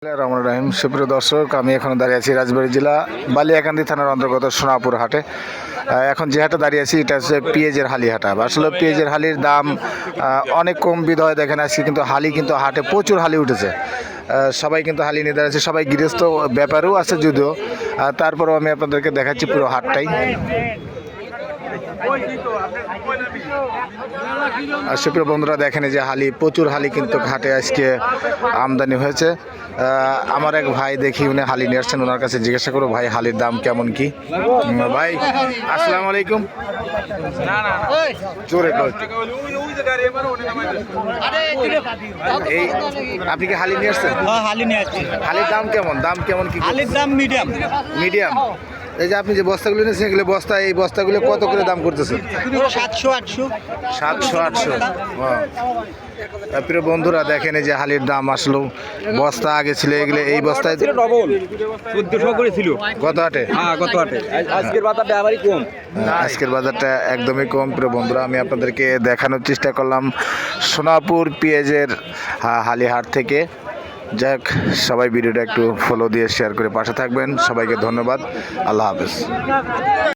রহমান রাহিম। সুপ্রিয় দর্শক, আমি এখন দাঁড়িয়ে আছি রাজবাড়ী জেলা বালিয়াকান্দি থানার অন্তর্গত সোনাপুর হাটে। এখন যে হাটে দাঁড়িয়ে আছি এটা হচ্ছে পেঁয়াজের হালি হাটা। আসলে পেঁয়াজের হালির দাম অনেক কম বিধ হয়। দেখেন আজকে কিন্তু হালি কিন্তু হাটে প্রচুর হালি উঠেছে। সবাই কিন্তু হালি নিয়ে দাঁড়িয়েছে, সবাই গৃহস্থ ব্যাপারেও আছে যদিও। তারপরেও আমি আপনাদেরকে দেখাচ্ছি পুরো হাটটাই। আর সুপ্রিয় বন্ধুরা, দেখেন যে হালি, প্রচুর হালি কিন্তু হাটে আজকে আমদানি হয়েছে। আমার এক ভাই দেখি উনি হালি নিয়ে আসছেন, ওনার কাছে জিজ্ঞাসা করো ভাই হালির দাম কেমন কি। ভাই আসসালামু আলাইকুম। জোরে এই আপনি কি হালি নিয়ে আসছেন? হালি নিয়ে আসছি। হালির দাম কেমন, দাম কেমন কি? হালির দাম মিডিয়াম। মিডিয়াম। এই যে আপনি যে বস্তাগুলো নিয়েছেন এগুলো বস্তা, এই বস্তাগুলো কত করে দাম করতেছেন? 700-800। 700-800। প্রিয় বন্ধুরা, দেখেন এই যে হালির দাম আসলো। বস্তা আগে ছিল এগুলো, এই বস্তায় ডবল 1400 করে ছিল গত হাটে। হ্যাঁ, গত হাটে। আজকের বাজারটা আবারই কম। আজকের বাজারটা একদমই কম। প্রিয় বন্ধুরা, আমি আপনাদেরকে দেখানোর চেষ্টা করলাম সোনাপুর পেঁয়াজের হালিহাট থেকে। যাক, সবাই ভিডিওটা একটু ফলো দিয়ে শেয়ার করে পাশে থাকবেন। সবাইকে ধন্যবাদ। আল্লাহ হাফেজ।